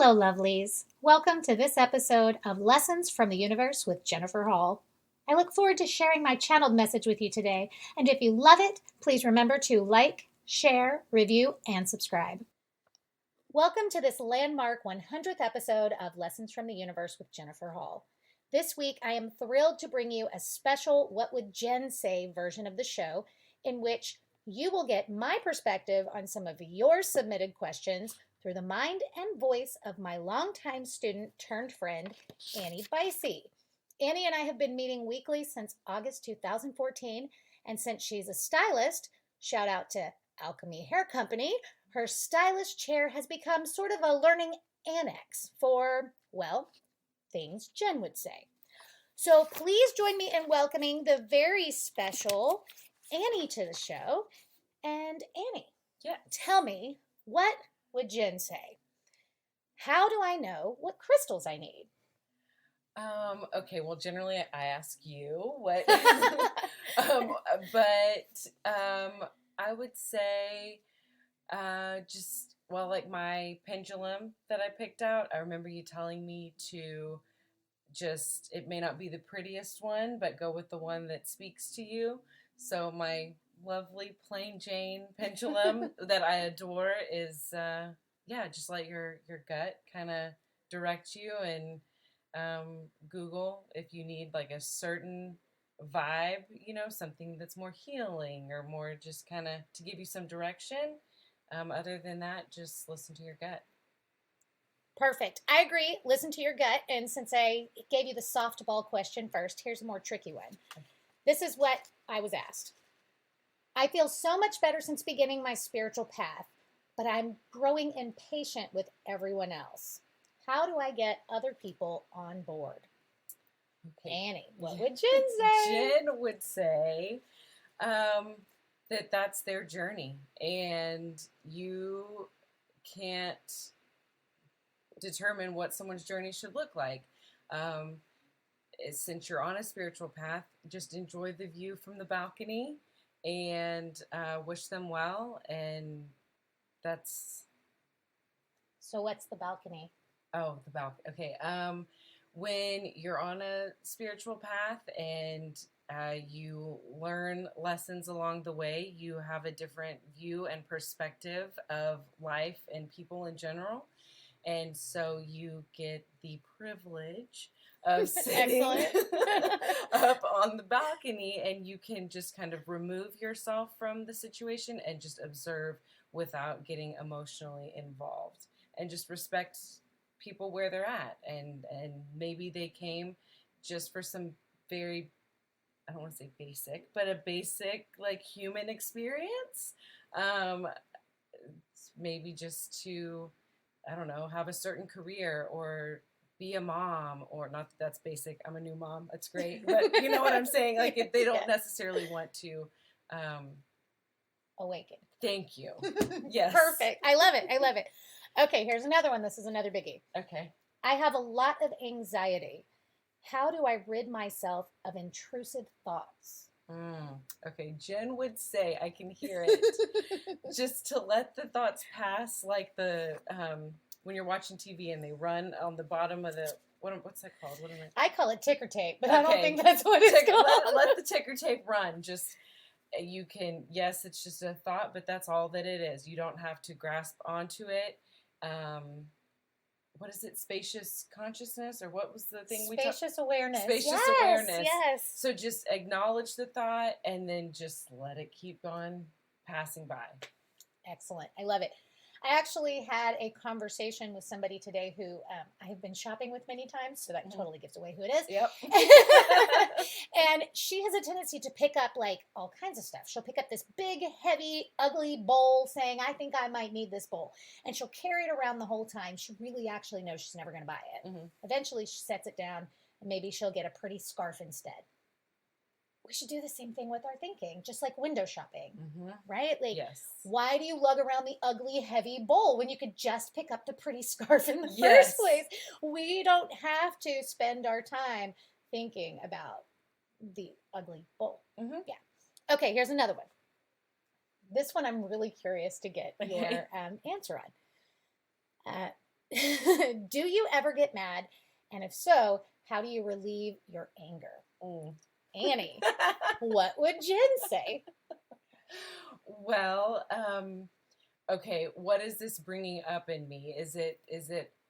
Hello, lovelies. Welcome to this episode of Lessons from the Universe with Jennifer Hall. I look forward to sharing my channeled message with you today, and if you love it, please remember to like, share, review, and subscribe. Welcome to this landmark 100th episode of Lessons from the Universe with Jennifer Hall. This week, I am thrilled to bring you a special What Would Jenn Say version of the show, in which you will get my perspective on some of your submitted questions through the mind and voice of my longtime student turned friend, Annie Buysee. Annie and I have been meeting weekly since August 2014, and since she's a stylist, shout out to Alchemy Hair Company, her stylist chair has become sort of a learning annex for, well, things Jenn would say. So please join me in welcoming the very special Annie to the show. And Annie, tell me, what would Jenn say? How do I know what crystals I need? Okay, well, generally I ask you what, I would say, like my pendulum that I picked out, I remember you telling me to it may not be the prettiest one, but go with the one that speaks to you. So my lovely plain Jane pendulum that I adore is, just let your gut kind of direct you, and Google if you need like a certain vibe, something that's more healing or more just kind of to give you some direction. Other than that, just listen to your gut. Perfect. I agree. Listen to your gut. And since I gave you the softball question first, here's a more tricky one. This is what I was asked. I feel so much better since beginning my spiritual path, but I'm growing impatient with everyone else. How do I get other people on board? Okay. Annie, what would Jenn say? Jenn would say that that's their journey, and you can't determine what someone's journey should look like. Since you're on a spiritual path, just enjoy the view from the balcony and wish them well, and that's... So what's the balcony? Oh, the balcony. Okay. When you're on a spiritual path and you learn lessons along the way, you have a different view and perspective of life and people in general. And so you get the privilege of sitting up on the balcony, and you can just kind of remove yourself from the situation and just observe without getting emotionally involved, and just respect people where they're at. And maybe they came just for some very, I don't want to say basic, but a basic like human experience. Maybe just to, I don't know, have a certain career or be a mom, or not that that's basic. I'm a new mom. That's great. But you know what I'm saying? Like if they don't necessarily want to awaken. Thank you. Yes. Perfect. I love it. I love it. Okay, here's another one. This is another biggie. Okay. I have a lot of anxiety. How do I rid myself of intrusive thoughts? Okay, Jenn would say, I can hear it, just to let the thoughts pass, like the when you're watching TV and they run on the bottom of the, what's that called? I call it ticker tape, but okay. I don't think that's what it's called. Let the ticker tape run. Just, you can, yes, it's just a thought, but that's all that it is. You don't have to grasp onto it. What is it? Spacious consciousness, or what was the thing we talked? Spacious awareness. Spacious awareness. Yes. So just acknowledge the thought and then just let it keep on passing by. Excellent. I love it. I actually had a conversation with somebody today who I have been shopping with many times, so that totally gives away who it is. Yep. And she has a tendency to pick up like all kinds of stuff. She'll pick up this big, heavy, ugly bowl saying, I think I might need this bowl. And she'll carry it around the whole time. She really actually knows she's never going to buy it. Mm-hmm. Eventually she sets it down, and maybe she'll get a pretty scarf instead. We should do the same thing with our thinking, just like window shopping, right? Like, yes. Why do you lug around the ugly, heavy bowl when you could just pick up the pretty scarf in the first place? We don't have to spend our time thinking about the ugly bowl. Mm-hmm. Yeah. Okay, here's another one. This one I'm really curious to get your answer on. Do you ever get mad? And if so, how do you relieve your anger? Mm. Annie, what would Jen say? Well, okay, what is this bringing up in me? Is it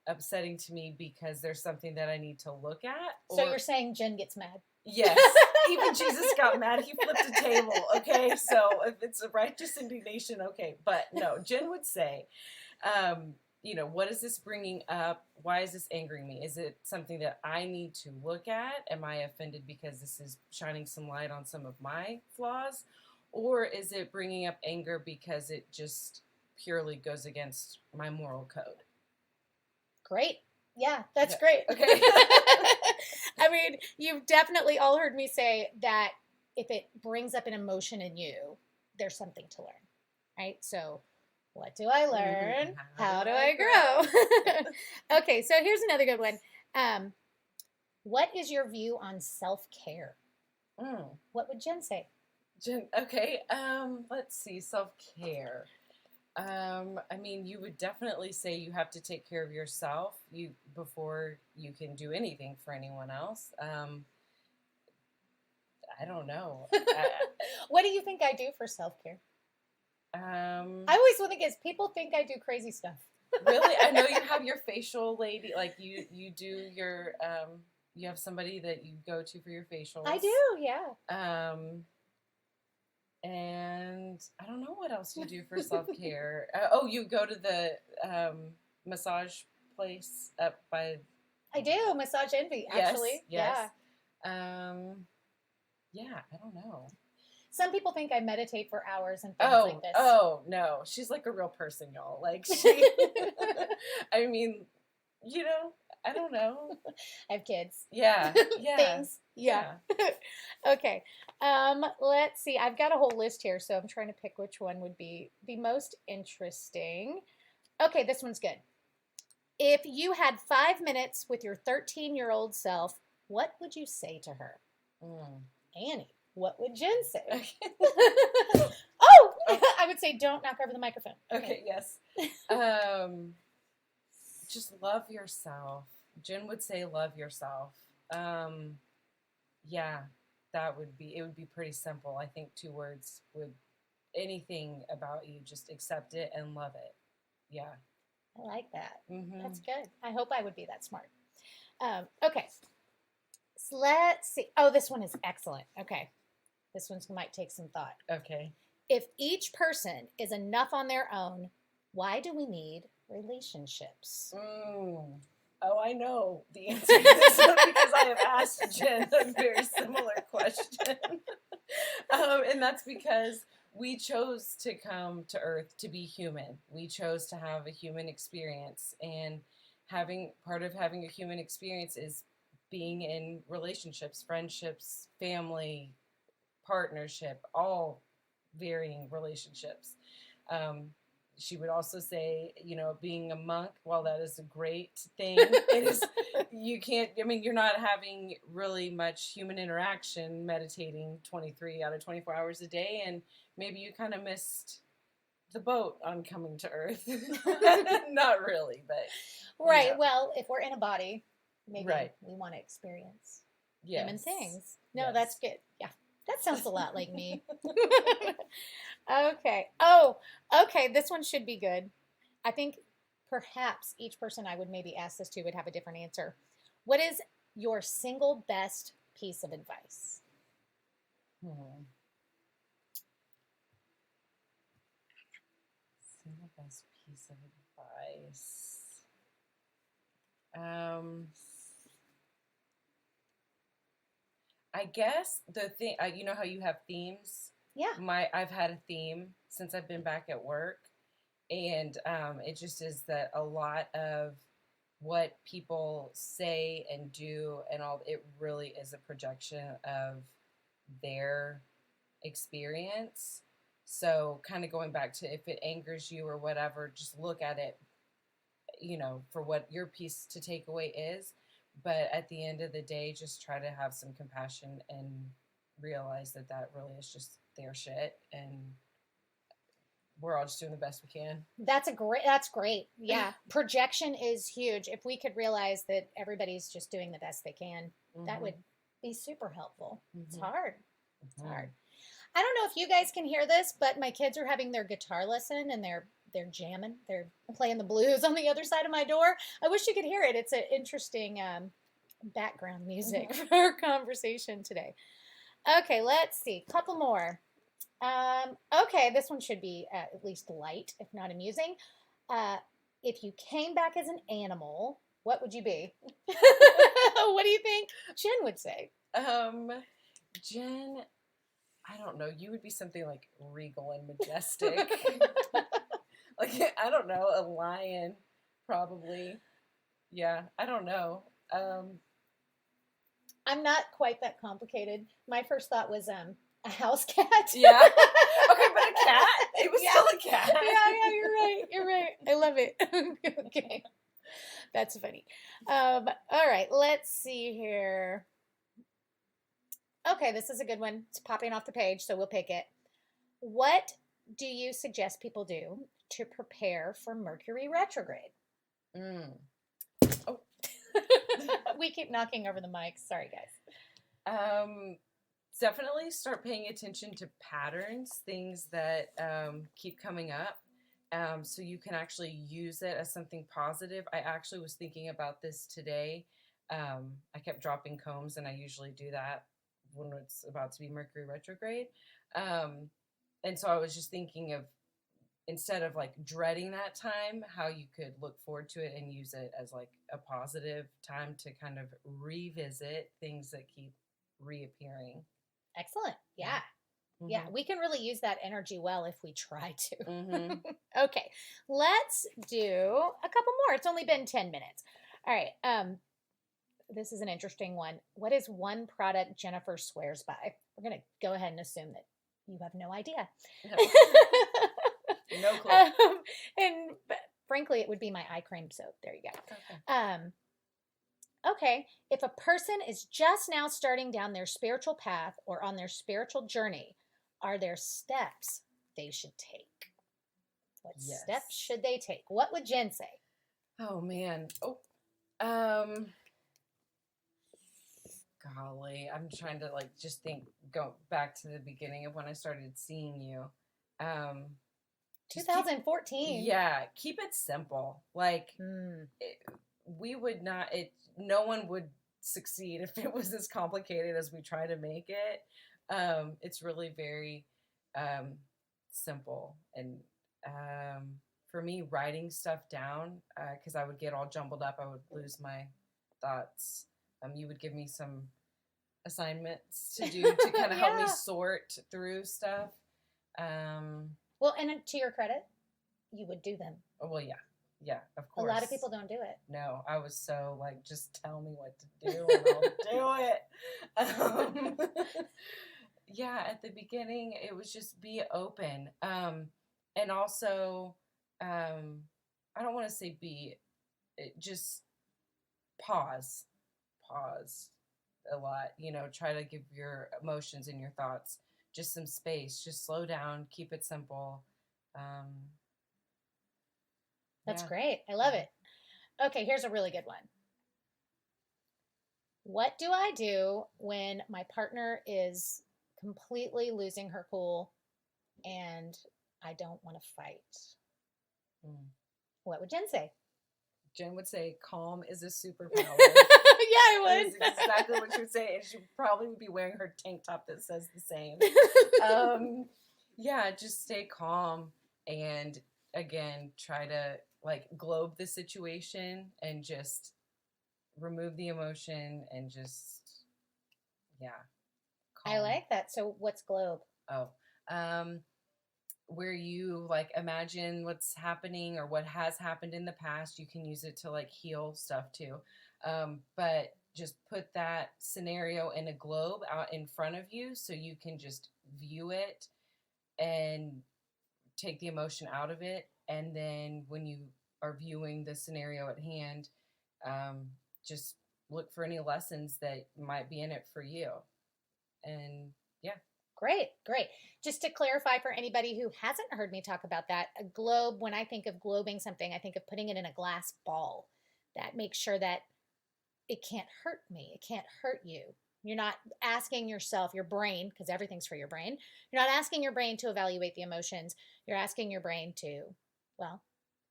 upsetting to me because there's something that I need to look at? So you're saying Jen gets mad? Yes. Even Jesus got mad. He flipped a table. Okay, so if it's a righteous indignation, okay. But no, Jen would say, what is this bringing up? Why is this angering me? Is it something that I need to look at? Am I offended because this is shining some light on some of my flaws? Or is it bringing up anger because it just purely goes against my moral code? Great. Yeah, that's Yeah. great. Okay. I mean, you've definitely all heard me say that if it brings up an emotion in you, there's something to learn, right? So, what do I learn? How do I grow? Okay, so here's another good one. What is your view on self-care? What would Jen say? Jen, okay. Let's see. Self-care. I mean, you would definitely say you have to take care of yourself before you can do anything for anyone else. I don't know. What do you think I do for self-care? I always think is people think I do crazy stuff. Really? I know you have your facial lady, like you do your you have somebody that you go to for your facials. I do, yeah. And I don't know what else you do for self-care. You go to the massage place up by... I do, Massage Envy, actually. Yes. Yeah, I don't know. Some people think I meditate for hours and things like this. Oh, no. She's like a real person, y'all. Like, she... I mean, I don't know. I have kids. Yeah. Things. Yeah. Okay. Let's see. I've got a whole list here, so I'm trying to pick which one would be the most interesting. Okay, this one's good. If you had 5 minutes with your 13-year-old self, what would you say to her? Annie, what would Jen say? I would say don't knock over the microphone. Okay, yes. Just love yourself. Jen would say love yourself. Yeah, it would be pretty simple. I think 2 words would, anything about you, just accept it and love it. Yeah. I like that. Mm-hmm. That's good. I hope I would be that smart. Okay. So let's see. Oh, this one is excellent. Okay. This one might take some thought. Okay. If each person is enough on their own, why do we need relationships? Oh, I know the answer to this one because I have asked Jen a very similar question. And that's because we chose to come to Earth to be human. We chose to have a human experience. And part of having a human experience is being in relationships, friendships, family, partnership, all varying relationships. She would also say, being a monk, while that is a great thing, you're not having really much human interaction meditating 23 out of 24 hours a day, and maybe you kind of missed the boat on coming to Earth. Not really, but... Right, yeah. Well, if we're in a body, maybe we want to experience human things. No, That's good. Yeah, that sounds a lot like me. Okay. Oh, okay. This one should be good. I think perhaps each person I would maybe ask this to would have a different answer. What is your single best piece of advice? Single best piece of advice. I guess the thing, you know how you have themes? Yeah. I've had a theme since I've been back at work, and it just is that a lot of what people say and do and all, it really is a projection of their experience. So kind of going back to, if it angers you or whatever, just look at it, for what your piece to take away is. But at the end of the day, just try to have some compassion and realize that really is just their shit, and we're all just doing the best we can. That's great. Yeah. Projection is huge. If we could realize that everybody's just doing the best they can, that would be super helpful. It's hard. It's hard. I don't know if you guys can hear this, but my kids are having their guitar lesson and they're jamming. They're playing the blues on the other side of my door. I wish you could hear it. It's an interesting background music for our conversation today. Okay, let's see. Couple more. Okay, this one should be at least light, if not amusing. If you came back as an animal, what would you be? What do you think Jen would say? Jen, I don't know. You would be something like regal and majestic. Like, I don't know, a lion, probably. Yeah, I don't know. I'm not quite that complicated. My first thought was a house cat. Yeah. Okay, but a cat? It was still a cat. Yeah, you're right. I love it. Okay. That's funny. All right, let's see here. Okay, this is a good one. It's popping off the page, so we'll pick it. What do you suggest people do to prepare for Mercury retrograde? Oh. We keep knocking over the mic. Sorry, guys. Definitely start paying attention to patterns, things that keep coming up, so you can actually use it as something positive. I actually was thinking about this today. I kept dropping combs, and I usually do that when it's about to be Mercury retrograde. And so I was just thinking of, instead of like dreading that time, how you could look forward to it and use it as like a positive time to kind of revisit things that keep reappearing. Excellent. Yeah. Yeah, we can really use that energy well if we try to. Okay, let's do a couple more. It's only been 10 minutes. All right. This is an interesting one. What is one product Jennifer swears by? We're going to go ahead and assume that you have no idea. No clue. But frankly, it would be my eye cream soap. There you go. Okay. If a person is just now starting down their spiritual path or on their spiritual journey, are there steps they should take? What steps should they take? What would Jen say? Oh, man. Golly, I'm trying to like just go back to the beginning of when I started seeing you. 2014. Keep it simple. Like no one would succeed if it was as complicated as we try to make it. It's really very simple. And for me, writing stuff down, because I would get all jumbled up, I would lose my thoughts. You would give me some assignments to do to kind of help me sort through stuff. Well, and to your credit, you would do them. Well, yeah, of course. A lot of people don't do it. No, I was so like, just tell me what to do and I'll do it. At the beginning, it was just be open. And also, I don't want to say just pause a lot, try to give your emotions and your thoughts just some space, just slow down, keep it simple. That's great. I love it. Okay, here's a really good one. What do I do when my partner is completely losing her cool and I don't want to fight? What would Jen say? Jen would say, calm is a superpower. I would. That's exactly what she would say. And she probably would be wearing her tank top that says the same. Just stay calm. And again, try to like globe the situation and just remove the emotion and just, calm. I like that. So what's globe? Where you like imagine what's happening or what has happened in the past. You can use it to like heal stuff too. But just put that scenario in a globe out in front of you so you can just view it and take the emotion out of it. And then when you are viewing the scenario at hand, just look for any lessons that might be in it for you. And Great, great. Just to clarify for anybody who hasn't heard me talk about that, a globe, when I think of globing something, I think of putting it in a glass ball. That makes sure that it can't hurt me. It can't hurt you. You're not asking yourself, your brain, because everything's for your brain. You're not asking your brain to evaluate the emotions. You're asking your brain to, well,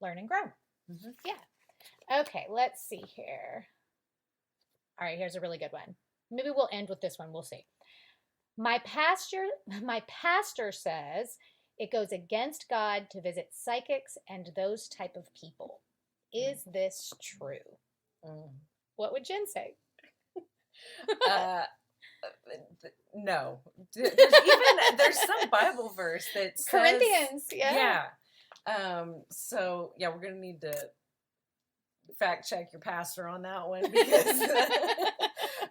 learn and grow. Mm-hmm. Yeah. Okay, let's see here. All right, here's a really good one. Maybe we'll end with this one. We'll see. My pastor says it goes against God to visit psychics and those type of people. Is this true? What would Jenn say? No. There's some Bible verse that says Corinthians. Yeah. So yeah, we're gonna need to fact check your pastor on that one because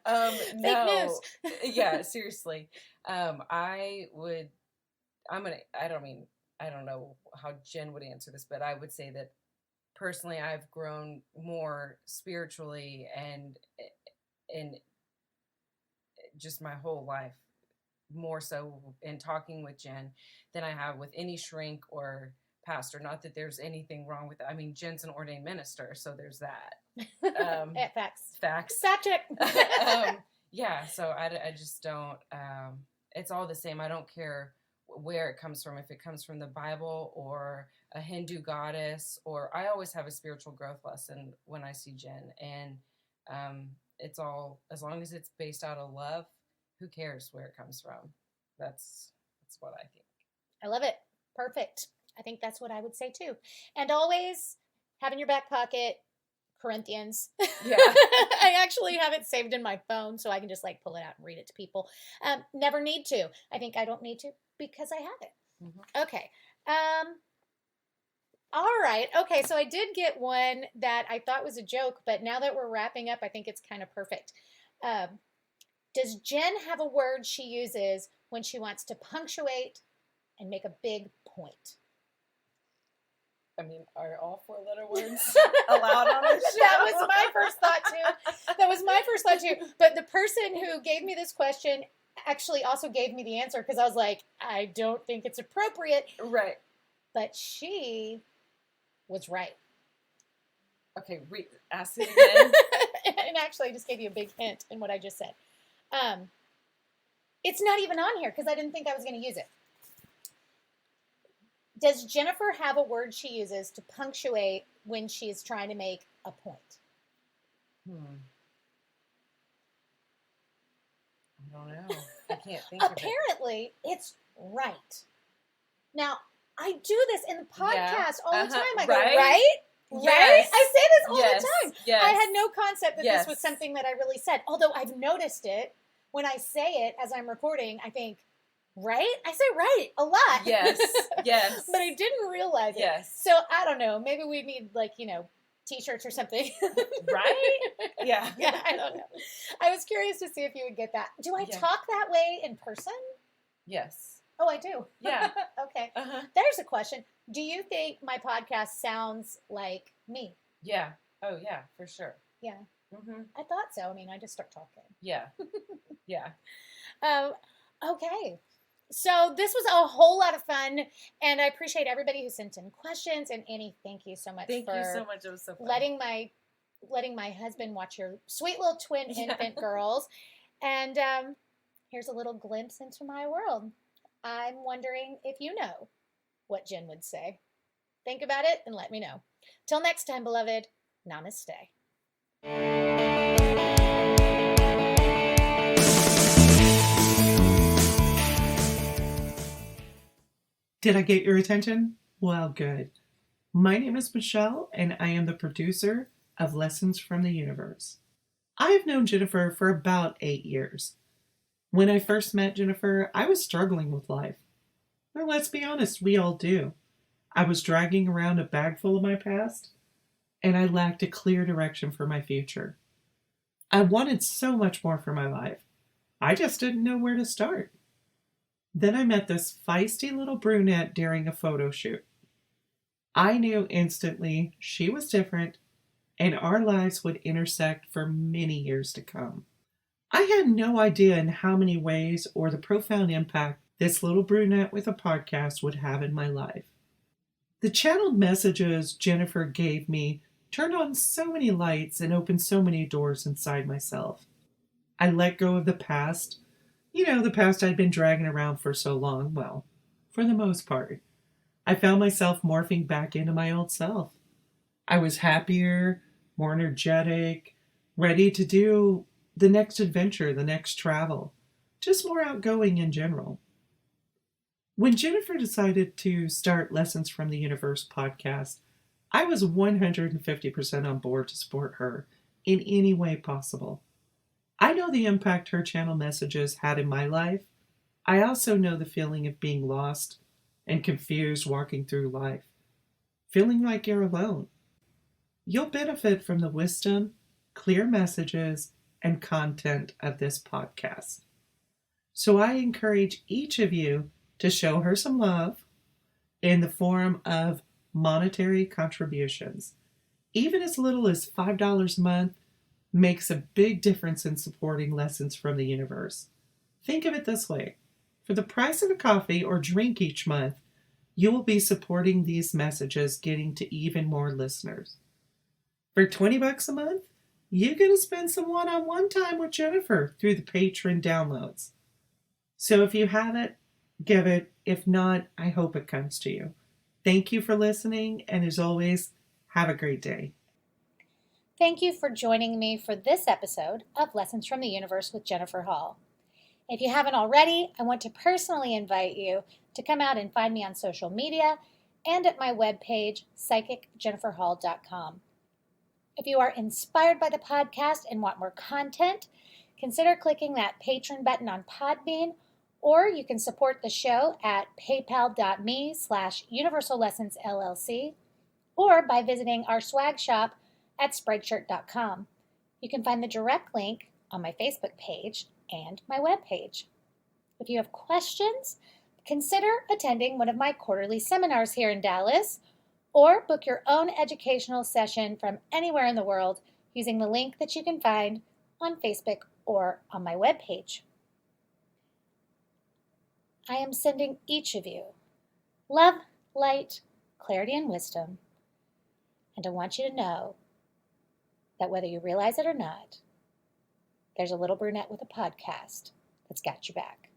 Fake news. Yeah, seriously. I don't know how Jenn would answer this, but I would say that personally I've grown more spiritually and in just my whole life, more so in talking with Jenn than I have with any shrink or pastor. Not that there's anything wrong with that. I mean, Jenn's an ordained minister, so there's that. Facts. Fact check. Yeah, so I just don't, it's all the same. I don't care where it comes from, if it comes from the Bible or a Hindu goddess, or I always have a spiritual growth lesson when I see Jenn, and it's all, as long as it's based out of love, who cares where it comes from? That's what I think. I love it. Perfect. I think that's what I would say too. And always have in your back pocket Corinthians. Yeah. I actually have it saved in my phone so I can just pull it out and read it to people. Never need to. I think I don't need to because I have it. Mm-hmm. Okay. All right. Okay. So I did get one that I thought was a joke, but now that we're wrapping up, I think it's kind of perfect. Does Jenn have a word she uses when she wants to punctuate and make a big point? I mean, are all 4-letter words allowed on the show? That was my first thought too. But the person who gave me this question actually also gave me the answer because I was like, I don't think it's appropriate. Right. But she was right. Okay, ask it again. And actually, I just gave you a big hint in what I just said. It's not even on here because I didn't think I was going to use it. Does Jennifer have a word she uses to punctuate when she's trying to make a point? I don't know. I can't think of it. Apparently, it's right. Now, I do this in the podcast all the time. I go, right? Yes. Right? I say this all the time. Yes. I had no concept that this was something that I really said. Although I've noticed it when I say it as I'm recording, I think, right? I say right a lot. Yes. Yes. But I didn't realize it. Yes. So I don't know. Maybe we need t-shirts or something. Right? Yeah. Yeah, I don't know. I was curious to see if you would get that. Do I talk that way in person? Yes. Oh, I do? Yeah. Okay. Uh-huh. There's a question. Do you think my podcast sounds like me? Yeah. Oh, yeah, for sure. Yeah. Mm-hmm. I thought so. I mean, I just start talking. Yeah. Yeah. Okay. So this was a whole lot of fun, and I appreciate everybody who sent in questions. And Annie, thank you so much Thank you so much. It was so fun. letting my husband watch your sweet little twin infant girls. And here's a little glimpse into my world. I'm wondering if you know what Jenn would say. Think about it and let me know. Till next time, beloved, namaste. Did I get your attention? Well, good. My name is Michelle, and I am the producer of Lessons from the Universe. I have known Jennifer for about 8 years. When I first met Jennifer, I was struggling with life. Well, let's be honest, we all do. I was dragging around a bag full of my past, and I lacked a clear direction for my future. I wanted so much more for my life. I just didn't know where to start. Then I met this feisty little brunette during a photo shoot. I knew instantly she was different, and our lives would intersect for many years to come. I had no idea in how many ways or the profound impact this little brunette with a podcast would have in my life. The channeled messages Jennifer gave me turned on so many lights and opened so many doors inside myself. I let go of the past. The past I'd been dragging around for so long. Well, for the most part. I found myself morphing back into my old self. I was happier, more energetic, ready to do the next adventure, the next travel, just more outgoing in general. When Jennifer decided to start Lessons from the Universe podcast, I was 150% on board to support her in any way possible. I know the impact her channel messages had in my life. I also know the feeling of being lost and confused walking through life, feeling like you're alone. You'll benefit from the wisdom, clear messages, and content of this podcast. So I encourage each of you to show her some love in the form of monetary contributions. Even as little as $5 a month makes a big difference in supporting Lessons from the Universe. Think of it this way. For the price of a coffee or drink each month, you will be supporting these messages getting to even more listeners. For $20 a month, you get to spend some one-on-one time with Jennifer through the Patreon downloads. So if you have it, give it. If not, I hope it comes to you. Thank you for listening, and as always, have a great day. Thank you for joining me for this episode of Lessons from the Universe with Jennifer Hall. If you haven't already, I want to personally invite you to come out and find me on social media and at my webpage, psychicjenniferhall.com. If you are inspired by the podcast and want more content, consider clicking that Patreon button on Podbean, or you can support the show at paypal.me/Universal Lessons LLC, or by visiting our swag shop at spreadshirt.com. You can find the direct link on my Facebook page and my webpage. If you have questions, consider attending one of my quarterly seminars here in Dallas, or book your own educational session from anywhere in the world using the link that you can find on Facebook or on my webpage. I am sending each of you love, light, clarity, and wisdom, and I want you to know that whether you realize it or not, there's a little brunette with a podcast that's got your back.